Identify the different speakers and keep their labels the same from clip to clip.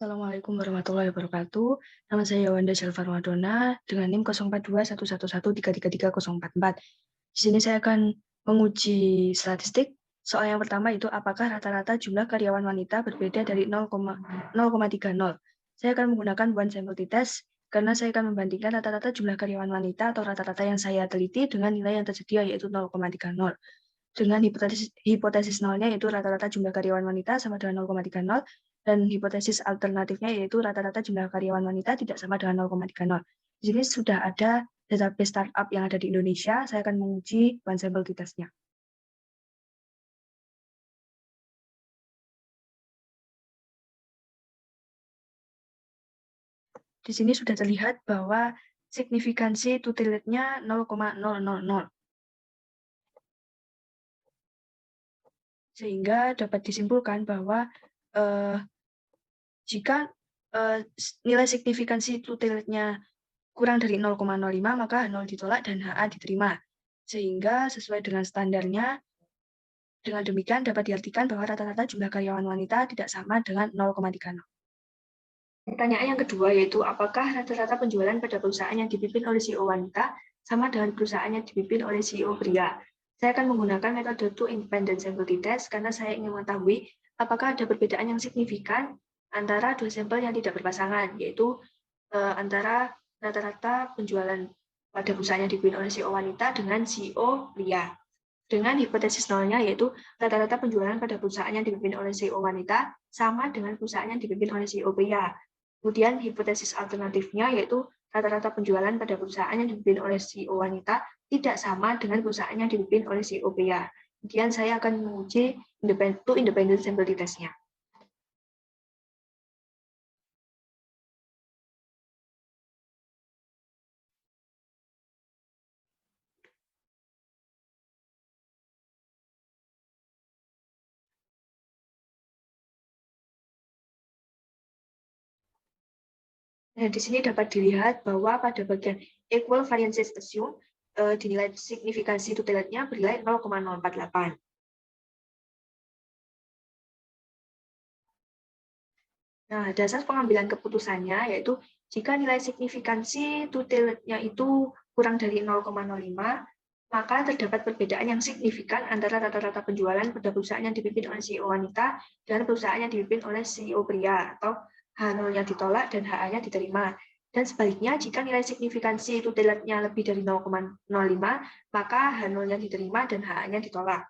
Speaker 1: Assalamualaikum warahmatullahi wabarakatuh. Nama saya Wanda Sylva Ramadona dengan NIM 082111133304. Di sini saya akan menguji statistik. Soal yang pertama itu apakah rata-rata jumlah karyawan wanita berbeda dari 0,30. Saya akan menggunakan one sample t-test karena saya akan membandingkan rata-rata jumlah karyawan wanita atau rata-rata yang saya teliti dengan nilai yang tersedia yaitu 0,30. Dengan hipotesis nolnya yaitu rata-rata jumlah karyawan wanita sama dengan 0,30 dan hipotesis alternatifnya yaitu rata-rata jumlah karyawan wanita tidak sama dengan 0,30. Di sini sudah ada database startup yang ada di Indonesia. Saya akan menguji one sample t-testnya. Di sini sudah terlihat bahwa signifikansi tutilitnya 0,000. Sehingga dapat disimpulkan bahwa jika nilai signifikansi tutilitnya kurang dari 0,05, maka H0 ditolak dan HA diterima. Sehingga sesuai dengan standarnya, dengan demikian dapat diartikan bahwa rata-rata jumlah karyawan wanita tidak sama dengan 0,30. Pertanyaan yang kedua yaitu apakah rata-rata penjualan pada perusahaan yang dipimpin oleh CEO wanita sama dengan perusahaan yang dipimpin oleh CEO pria? Saya akan menggunakan metode two independent sample t-test karena saya ingin mengetahui apakah ada perbedaan yang signifikan antara dua sampel yang tidak berpasangan, yaitu antara rata-rata penjualan pada perusahaan yang dipimpin oleh CEO wanita dengan CEO pria. Dengan hipotesis nolnya, yaitu rata-rata penjualan pada perusahaan yang dipimpin oleh CEO wanita sama dengan perusahaan yang dipimpin oleh CEO pria. Kemudian hipotesis alternatifnya, yaitu rata-rata penjualan pada perusahaan yang dipimpin oleh CEO wanita tidak sama dengan perusahaan yang dipimpin oleh CEO pria. Kemudian saya akan menguji independent sample t-testnya. Nah, di sini dapat dilihat bahwa pada bagian equal variances assume, dinilai signifikansi tutilitnya bernilai 0,048. Nah, dasar pengambilan keputusannya yaitu jika nilai signifikansi tutilitnya itu kurang dari 0,05, maka terdapat perbedaan yang signifikan antara rata-rata penjualan pada perusahaan yang dipimpin oleh CEO wanita dan perusahaan yang dipimpin oleh CEO pria, atau H0-nya ditolak dan HA-nya diterima. Dan sebaliknya, jika nilai signifikansi tutilitnya lebih dari 0,05, maka H0-nya diterima dan HA-nya ditolak.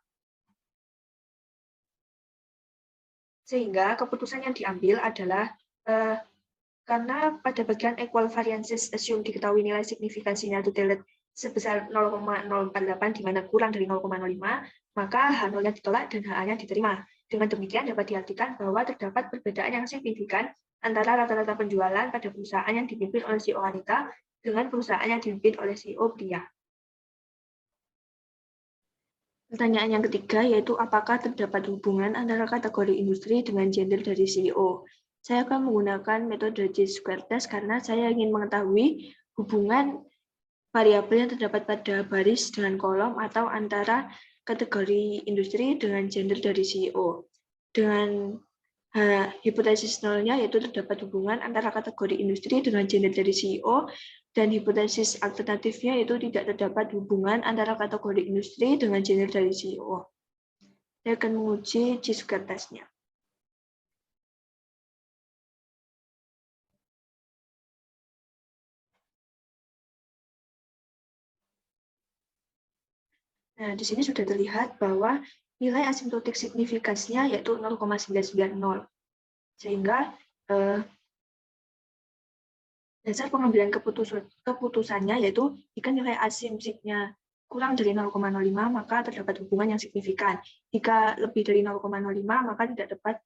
Speaker 1: Sehingga keputusan yang diambil adalah karena pada bagian equal variances assume diketahui nilai signifikansinya tutelit sebesar 0,048 di mana kurang dari 0,05, maka H0-nya ditolak dan HA-nya diterima. Dengan demikian dapat diartikan bahwa terdapat perbedaan yang signifikan antara rata-rata penjualan pada perusahaan yang dipimpin oleh CEO wanita dengan perusahaan yang dipimpin oleh CEO pria. Pertanyaan yang ketiga yaitu apakah terdapat hubungan antara kategori industri dengan gender dari CEO. Saya akan menggunakan metode J-square test karena saya ingin mengetahui hubungan variabel yang terdapat pada baris dengan kolom atau antara kategori industri dengan gender dari CEO. Dengan hipotesis nolnya yaitu terdapat hubungan antara kategori industri dengan gender dari CEO, dan hipotesis alternatifnya yaitu tidak terdapat hubungan antara kategori industri dengan gender dari CEO. Saya akan menguji J-square test-nya. Nah, di sini sudah terlihat bahwa nilai asimptotik signifikansinya yaitu 0,990. Sehingga dasar pengambilan keputusannya yaitu jika nilai asimpsiknya kurang dari 0,05 maka terdapat hubungan yang signifikan. Jika lebih dari 0,05 maka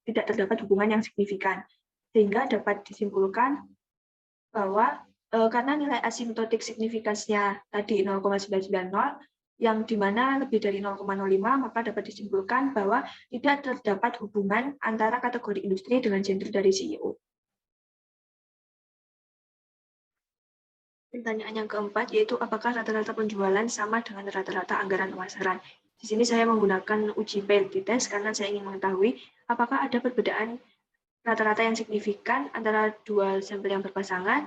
Speaker 1: tidak terdapat hubungan yang signifikan. Sehingga dapat disimpulkan bahwa karena nilai asimptotik signifikansinya tadi 0,990 yang dimana lebih dari 0,05 maka dapat disimpulkan bahwa tidak terdapat hubungan antara kategori industri dengan gender dari CEO. Pertanyaan yang keempat yaitu apakah rata-rata penjualan sama dengan rata-rata anggaran pemasaran. Di sini saya menggunakan uji paired test karena saya ingin mengetahui apakah ada perbedaan rata-rata yang signifikan antara dua sampel yang berpasangan,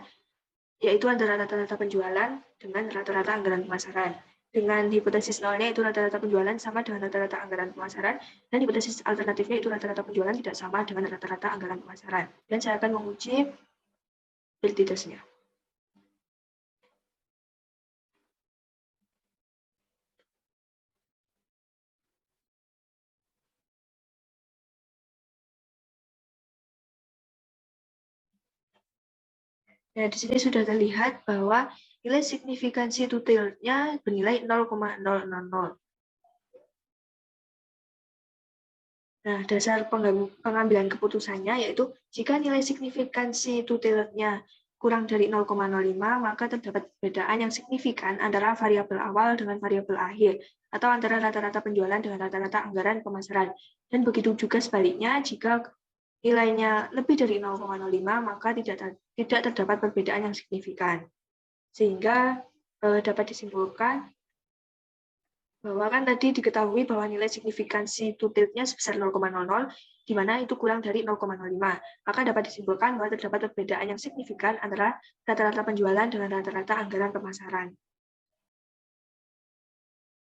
Speaker 1: yaitu antara rata-rata penjualan dengan rata-rata anggaran pemasaran. Dengan hipotesis nolnya itu rata-rata penjualan sama dengan rata-rata anggaran pemasaran, dan hipotesis alternatifnya itu rata-rata penjualan tidak sama dengan rata-rata anggaran pemasaran. Dan saya akan menguji validitasinya. Nah, di sini sudah terlihat bahwa nilai signifikansi tutilnya bernilai 0,000. Nah, dasar pengambilan keputusannya yaitu jika nilai signifikansi tutilnya kurang dari 0,05, maka terdapat perbedaan yang signifikan antara variabel awal dengan variabel akhir, atau antara rata-rata penjualan dengan rata-rata anggaran pemasaran. Dan begitu juga sebaliknya, jika nilainya lebih dari 0,05, maka tidak terdapat perbedaan yang signifikan. Sehingga dapat disimpulkan bahwa kan tadi diketahui bahwa nilai signifikansi tutilnya sebesar 0,00, di mana itu kurang dari 0,05. Maka dapat disimpulkan bahwa terdapat perbedaan yang signifikan antara rata-rata penjualan dengan rata-rata anggaran pemasaran.